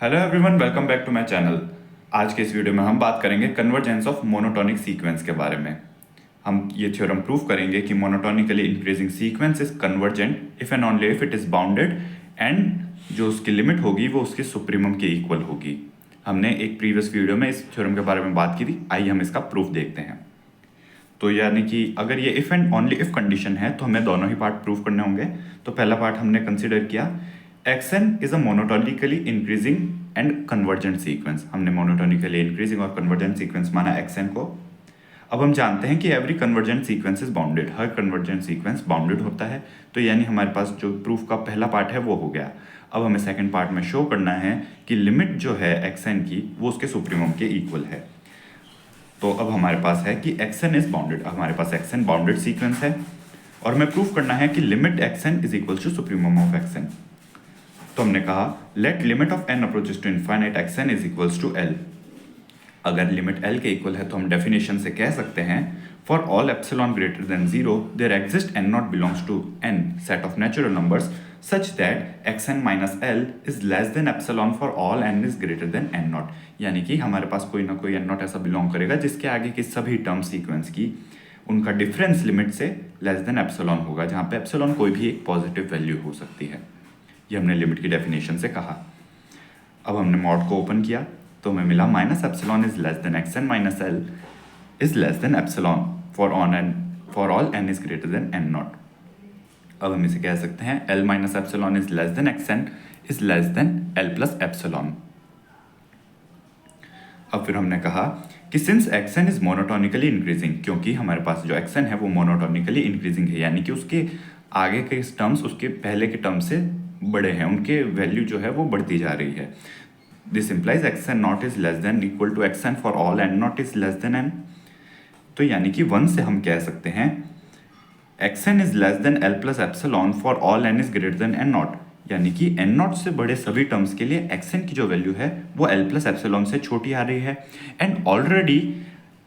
Hello everyone, welcome back to my channel. आज के इस वीडियो में हम बात करेंगे कन्वर्जेंस ऑफ मोनोटोनिक सीक्वेंस के बारे में। हम ये थ्योरम प्रूव करेंगे कि monotonically increasing sequence is convergent if and only if it is bounded and जो उसकी लिमिट होगी वो उसके सुप्रीमम के इक्वल होगी। हमने एक प्रीवियस वीडियो में इस थ्योरम के बारे में बात की थी। आइए हम इसका प्रूफ देखते हैं। तो यानी कि अगर ये if and only if condition है तो हमें दोनों ही पार्ट प्रूव करने होंगे। तो पहला पार्ट हमने कंसिडर किया xn is a monotonically increasing and convergent sequence. हमने मोनोटोनिकली इंक्रीजिंग और कन्वर्जेंट सीक्वेंस माना xn को। अब हम जानते हैं कि every convergent sequence is bounded, her convergent sequence bounded होता है। तो यानी हमारे पास जो प्रूफ का पहला पार्ट है वो हो गया। अब हमें सेकंड पार्ट में शो करना है कि लिमिट जो है xn की वो उसके सुप्रीमम के इक्वल है। तो अब हमारे पास है कि xn इज बाउंडेड, हमारे पास xn बाउंडेड सीक्वेंस है और हमें प्रूफ करना है कि limit xn is equal to supremum of xn। तो हमने कहा let limit of n approaches to infinite xn is equals to l। अगर लिमिट l के इक्वल है तो हम डेफिनेशन से कह सकते हैं for all epsilon greater than 0 there exist n not belongs to n set of natural numbers such that xn minus l is less than epsilon for all n is greater than n not. यानी कि हमारे पास कोई ना कोई n not ऐसा belong करेगा जिसके आगे की सभी टर्म सीक्वेंस की उनका डिफरेंस लिमिट से लेस देन एप्सिलॉन होगा, जहाँ पे एप्सिलॉन कोई भी एक पॉजिटिव वैल्यू हो सकती है। ये हमने लिमिट की डेफिनेशन से कहा। अब हमने मॉड को ओपन किया तो हमें मिला minus epsilon is less than xn minus l is less than epsilon for all n is greater than n not. अब हम इसे कह सकते हैं l minus epsilon is less than xn is less than l plus epsilon. अब फिर हमने कहा कि since xn is monotonically increasing, क्योंकि हमारे पास जो xn है वो मोनोटोनिकली इंक्रीजिंग है, यानी कि उसके आगे के टर्म्स उसके पहले के टर्म से बड़े हैं, उनके वैल्यू जो है वो बढ़ती जा रही है। This implies xn not is less than equal to xn for all n not is less than n। तो यानी कि 1 से हम कह सकते हैं xn is less than l plus epsilon for all n is greater than n not. यानी कि n नॉट से बड़े सभी टर्म्स के लिए xn की जो वैल्यू है वो l प्लस एप्सिलॉन से छोटी आ रही है। एंड ऑलरेडी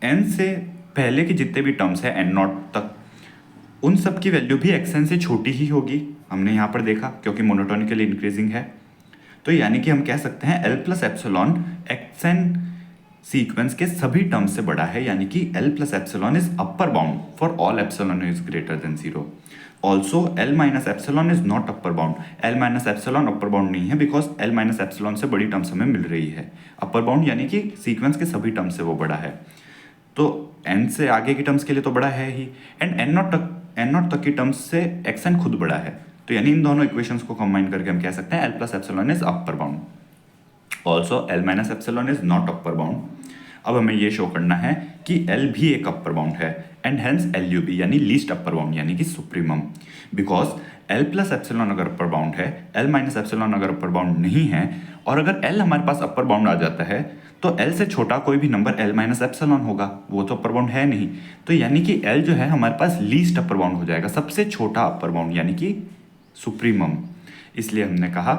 n से पहले के जितने भी टर्म्स है n नॉट तक उन सब की वैल्यू भी xn से छोटी ही होगी, हमने यहाँ पर देखा, क्योंकि मोनोटोनिकली इंक्रीजिंग है। तो यानी कि हम कह सकते हैं l plus epsilon xn sequence के सभी टर्म्स से बड़ा है, यानी कि l plus epsilon is upper bound for all epsilon is greater than 0। Also l minus epsilon is not upper bound, l minus epsilon upper bound नहीं है because l minus epsilon से बड़ी टर्म्स हमें मिल रही है। अपर बाउंड यानी कि sequence के सभी टर्म्स से वो बड़ा है, तो n से आगे की टर्म्स के लिए तो बड़ा है ही। एंड n नॉट तक की टर्म्स से xn खुद बड़ा है। तो यानी इन दोनों इक्वेशंस को कंबाइन करके हम कह सकते हैं l plus epsilon is upper bound, also l minus epsilon is not upper bound. अब हमें ये शो करना है कि l भी एक अपर बाउंड है एंड हेंस LU भी, यानी लीस्ट अपर बाउंड यानी कि supremum. Because l plus epsilon अगर अपर बाउंड है, l माइनस एप्सिलॉन अगर अपर बाउंड नहीं है, और अगर l हमारे पास अपर बाउंड आ जाता है तो l से छोटा कोई भी नंबर l माइनस एप्सिलॉन होगा, वो तो अपर बाउंड है नहीं। तो यानी कि l जो है हमारे पास लीस्ट अपर बाउंड हो जाएगा, सबसे छोटा अपर बाउंड यानी कि सुप्रीमम। इसलिए हमने कहा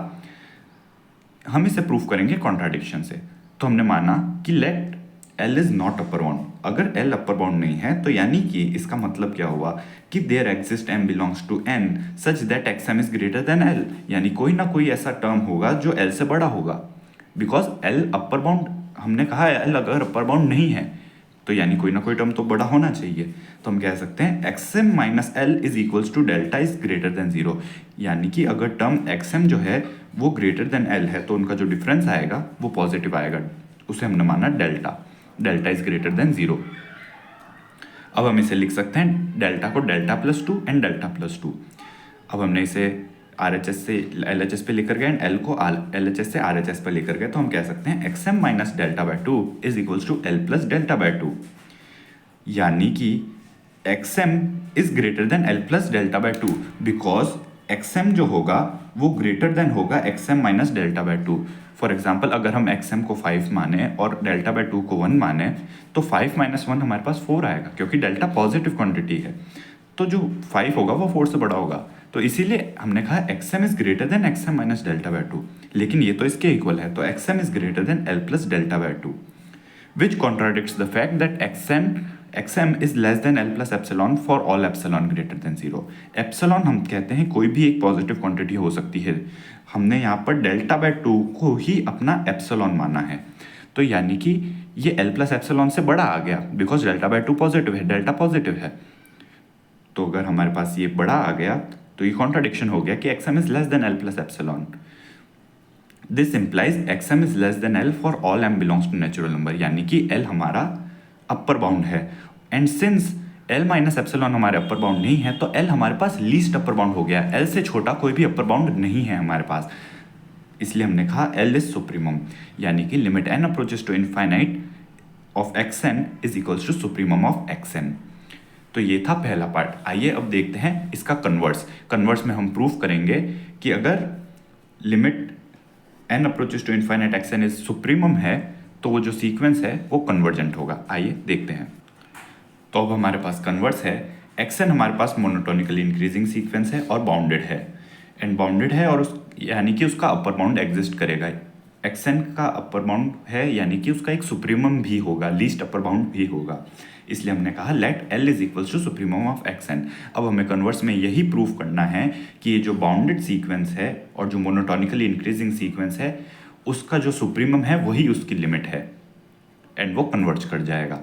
हम इसे प्रूफ करेंगे कॉन्ट्राडिक्शन से। तो हमने माना कि let l is not upper bound. अगर l अपर बाउंड नहीं है तो यानी कि इसका मतलब क्या हुआ कि there exist m belongs to n such that xm is greater than l, यानी कोई ना कोई ऐसा टर्म होगा जो l से बड़ा होगा। बिकॉज l अपर बाउंड, हमने कहा l अगर अपर बाउंड नहीं है तो यानी कोई ना कोई टर्म तो बड़ा होना चाहिए। तो हम कह सकते हैं xm minus l is equals to delta is greater than 0, यानी कि अगर टर्म xm जो है वो ग्रेटर देन l है तो उनका जो डिफरेंस आएगा वो पॉजिटिव आएगा, उसे हमने माना delta, delta is greater than 0। अब हम इसे लिख सकते हैं डेल्टा को delta plus 2 and delta plus 2। अब हमने इसे RHS से LHS पे लेकर गए एंड L को LHS से RHS पे लेकर गए, तो हम कह सकते हैं xm minus delta by 2 is equals to L plus delta by 2, यानी कि xm is greater than L plus delta by 2 because xm जो होगा वो ग्रेटर देन होगा xm minus delta by 2। For example अगर हम xm को 5 माने और डेल्टा बाय 2 को 1 माने तो 5 माइनस 1 हमारे पास 4 आएगा, क्योंकि डेल्टा पॉजिटिव क्वांटिटी है तो जो 5 होगा वो 4 से बड़ा होगा। तो इसीलिए हमने कहा xm is greater then xm minus delta by 2, लेकिन ये तो इसके इक्वल है, तो xm is greater than l plus delta by 2, which contradicts the fact that xm is less than l plus epsilon for all epsilon greater than 0। Epsilon हम कहते हैं कोई भी एक पॉजिटिव क्वांटिटी हो सकती है, हमने यहाँ पर डेल्टा बाय 2 को ही अपना एप्सिलॉन माना है, तो यानी कि ये L प्लस एप्सिलॉन से बड़ा आ गया, बिकॉज डेल्टा बाय 2 पॉजिटिव है, डेल्टा पॉजिटिव है। तो अगर हमारे पास ये बड़ा आ गया तो ये कॉन्ट्राडिक्शन हो गया कि X M is less than L plus epsilon. This implies X M is less than L for all m belongs to natural number, यानी कि L हमारा अपर बाउंड है, and since L minus epsilon हमारे अपर बाउंड नहीं है तो L हमारे पास least upper bound हो गया। L से छोटा कोई भी अपर बाउंड नहीं है हमारे पास, इसलिए हमने कहा L इज सुप्रीमम, यानी कि limit n approaches to infinite of xn is equals to supremum of xn। तो ये था पहला पार्ट। आइए अब देखते हैं इसका कन्वर्स में हम प्रूफ करेंगे कि अगर limit n approaches to infinite xn is supremum है तो वो जो सीक्वेंस है वो कन्वर्जेंट होगा। आइए देखते हैं। तो अब हमारे पास कन्वर्स है, xn हमारे पास मोनोटोनिकली इंक्रीजिंग सीक्वेंस है और बाउंडेड है, एंड बाउंडेड है और यानी कि उसका अपर बाउंड एग्जिस्ट करेगा। xn का अपर बाउंड है यानी कि उसका एक सुप्रीमम भी होगा, लीस्ट अपर बाउंड भी होगा, इसलिए हमने कहा let L is equals to supremum of xn। अब हमें कन्वर्स में यही प्रूफ करना है कि ये जो बाउंडेड सीक्वेंस है और जो मोनोटोनिकली इंक्रीजिंग सीक्वेंस है उसका जो सुप्रीमम है वही उसकी लिमिट है, एंड वो कन्वर्ज कर जाएगा।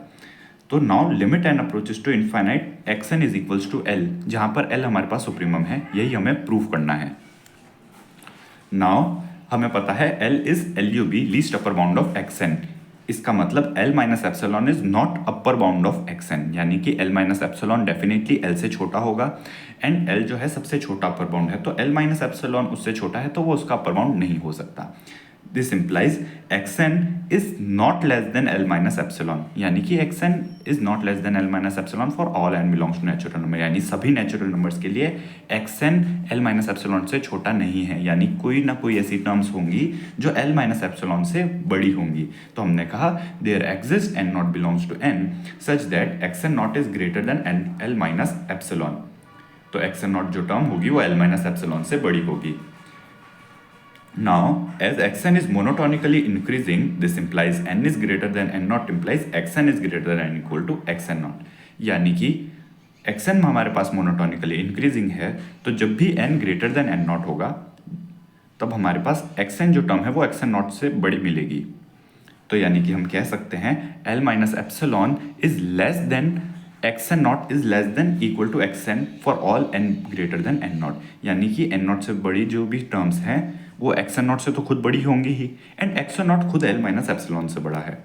तो now limit n approaches to infinite xn is equals to L, जहाँ पर L हमारे पास सुप्रीमम है, यही हमें प्रूफ करना है। नाउ हमें पता है L is LUB, least upper bound of xn। इसका मतलब L minus epsilon is not upper bound of xn, यानी कि L minus epsilon definitely L से छोटा होगा, एंड L जो है सबसे छोटा अपर बाउंड है, तो L माइनस एप्सिलॉन उससे छोटा है तो वो उसका अपर बाउंड नहीं हो सकता। This implies xn is not less than L minus epsilon, यानी कि xn is not less than L minus epsilon for all n belongs to natural number, यानी सभी नेचुरल नंबर्स के लिए xn L minus epsilon से छोटा नहीं है, यानी कोई ना कोई ऐसी टर्म्स होंगी जो L minus epsilon से बड़ी होंगी। तो हमने कहा there exists n not belongs to n such that xn not is greater than L minus epsilon, तो xn not जो टर्म होगी वो L minus epsilon से बड़ी होगी। Now, as xn is monotonically increasing, this implies n is greater than n naught implies xn is greater than n equal to xn naught, यानी कि xn हमारे पास monotonically increasing है, तो जब भी n greater than n not होगा तब हमारे पास xn जो टर्म है वो xn नॉट से बड़ी मिलेगी। तो यानी कि हम कह सकते हैं L minus epsilon is less than xn not is less than equal to xn for all n greater than n not, यानी कि n नॉट से बड़ी जो भी टर्म्स हैं वो xn नॉट से तो खुद बड़ी होंगी ही, एंड xn नॉट खुद L माइनस एप्सिलॉन से बड़ा है।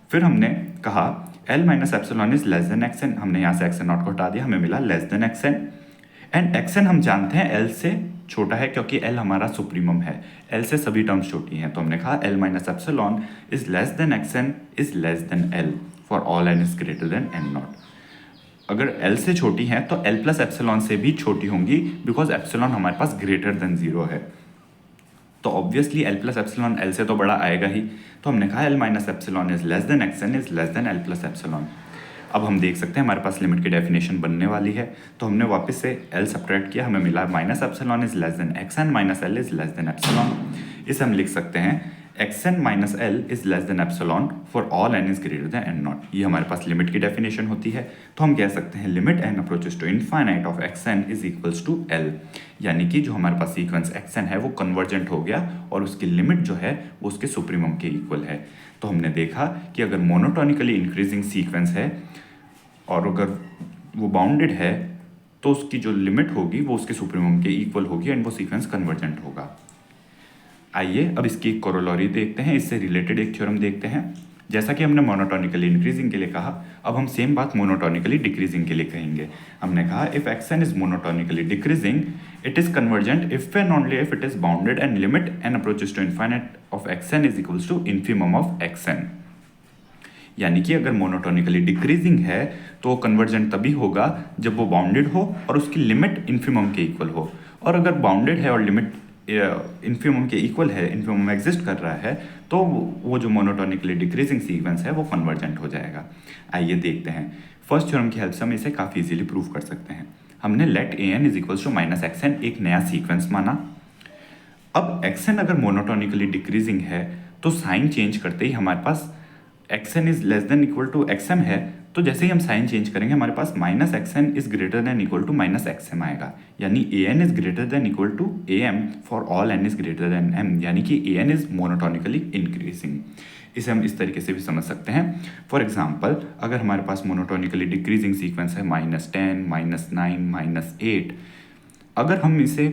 फिर हमने कहा L minus epsilon is less than xn, हमने यहाँ से xn नॉट को हटा दिया, हमें मिला less than xn, and xn हम जानते हैं L से छोटा है क्योंकि L हमारा सुप्रीमम है, L से सभी टर्म्स छोटी हैं, तो हमने कहा L minus epsilon is less than xn is less than L for all n is greater than n not. अगर L से छोटी हैं तो L प्लस एप्सिलॉन से भी छोटी होंगी, बिकॉज एप्सिलॉन हमारे पास ग्रेटर देन 0 है, तो obviously L plus epsilon L से तो बड़ा आएगा ही, तो हमने कहा L minus epsilon is less than xn is less than L plus epsilon. अब हम देख सकते हैं हमारे पास लिमिट की डेफिनेशन बनने वाली है, तो हमने वापस से L सब्ट्रैक्ट किया, हमें मिला minus epsilon is less than xn minus L is less than epsilon. इसे हम लिख सकते हैं xn minus L is less than epsilon for all n is greater than n not, ये हमारे पास लिमिट की डेफिनेशन होती है। तो हम कह सकते हैं limit n approaches to infinite of xn is equals to L, यानी कि जो हमारे पास सीक्वेंस xn है वो कन्वर्जेंट हो गया और उसकी लिमिट जो है वो उसके सुप्रीमम के इक्वल है। तो हमने देखा कि अगर मोनोटोनिकली इंक्रीजिंग सीक्वेंस है और अगर वो बाउंडेड है तो उसकी जो लिमिट होगी वो उसके सुप्रीमम के इक्वल होगी एंड वो सीक्वेंस कन्वर्जेंट होगा। आइए अब इसकी एक कोरोलरी देखते हैं, इससे रिलेटेड एक थ्योरम देखते हैं। जैसा कि हमने मोनोटोनिकली इंक्रीजिंग के लिए कहा, अब हम सेम बात मोनोटोनिकली डिक्रीजिंग के लिए कहेंगे। हमने कहा if xn is monotonically decreasing it is convergent if and only if it is bounded and limit n approaches to infinite of xn is equals to infimum of xn, यानी कि अगर monotonically decreasing है तो convergent तभी होगा जब वो bounded हो और उसकी लिमिट इन्फिमम के इक्वल हो, और अगर बाउंडेड है और लिमिट इन्फिमम के इक्वल है, इन्फिमम एग्जिस्ट कर रहा है, तो वो जो मोनोटोनिकली डिक्रीजिंग सीक्वेंस है वो कन्वर्जेंट हो जाएगा। आइए देखते हैं, फर्स्ट थ्योरम की हेल्प से हम इसे काफ़ी इजीली प्रूव कर सकते हैं। हमने let an is equals to minus xn एक नया सीक्वेंस माना। अब xn अगर मोनोटोनिकली डिक्रीजिंग है तो साइन चेंज करते ही हमारे पास xn is less than equal to xm है, तो जैसे ही हम साइन चेंज करेंगे हमारे पास minus x N is greater than equal to minus x m आएगा, यानी a N is greater than equal to a m for all n is greater than m, यानी कि a N is monotonically increasing. इसे हम इस तरीके से भी समझ सकते हैं। फॉर एग्जाम्पल, अगर हमारे पास मोनोटोनिकली डिक्रीजिंग सीक्वेंस है -10, -9, -8, अगर हम इसे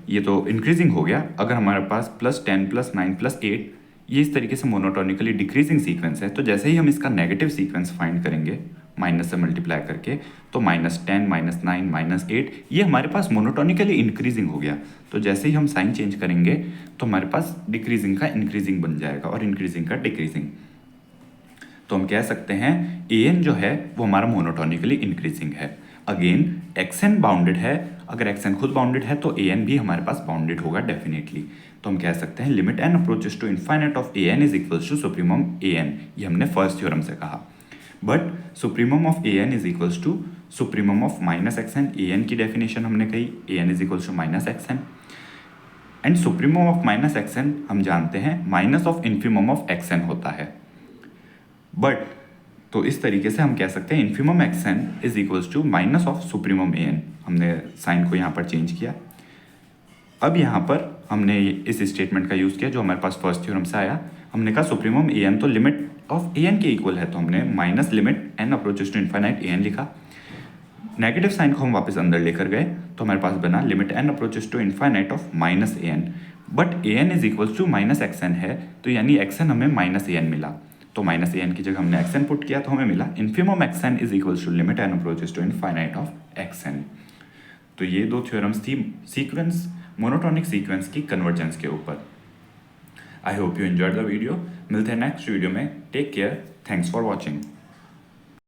ये तो इंक्रीजिंग हो गया। अगर हमारे पास +10, +9, +8 ये इस तरीके से मोनोटोनिकली डिक्रीजिंग सीक्वेंस है, तो जैसे ही हम इसका नेगेटिव सीक्वेंस फाइंड करेंगे माइनस से मल्टीप्लाई करके, तो -10, -9, -8 ये हमारे पास मोनोटोनिकली इंक्रीजिंग हो गया। तो जैसे ही हम साइन चेंज करेंगे तो हमारे पास डिक्रीजिंग का इंक्रीजिंग बन जाएगा और इंक्रीजिंग का डिक्रीजिंग। तो हम कह सकते हैं ए एन जो है वो हमारा मोनोटोनिकली इंक्रीजिंग है। अगेन एक्स एन बाउंडेड है, अगर एक्स एन खुद बाउंडेड है तो ए एन भी हमारे पास बाउंडेड होगा डेफिनेटली। तो हम कह सकते हैं limit N approaches to infinite of A N is equals to supremum A n, ये हमने फर्स्ट थ्योरम से कहा। But supremum of A N is equals to supremum of minus x n, a n की definition हमने कही a N is equals to minus x n, and supremum of minus x n हम जानते हैं minus of infimum of x n होता है। But तो इस तरीके से हम कह सकते हैं infimum X N is equals to minus of supremum A N. हमने साइन को यहाँ पर चेंज किया। अब यहाँ पर हमने इस स्टेटमेंट का यूज़ किया जो हमारे पास फर्स्ट थ्योरम से आया। हमने कहा सुप्रीमम ए एन तो लिमिट ऑफ ए एन के इक्वल है, तो हमने minus limit N approaches to infinite A N लिखा। नेगेटिव साइन को हम वापस अंदर लेकर गए तो हमारे पास बना limit N approaches to infinite of minus A N. But A N is equals to minus x N है, तो यानी एक्स एन हमें माइनस ए एन मिला। तो माइनस ए एन की जगह हमने एक्स एन पुट किया तो हमें मिला infimum X N is equals to limit N approaches to infinite of x N. तो ये दो थ्योरम्स थी सीक्वेंस मोनोटोनिक सीक्वेंस की कन्वर्जेंस के ऊपर। I hope you enjoyed the video. मिलते हैं नेक्स्ट वीडियो में। Take care, thanks for watching.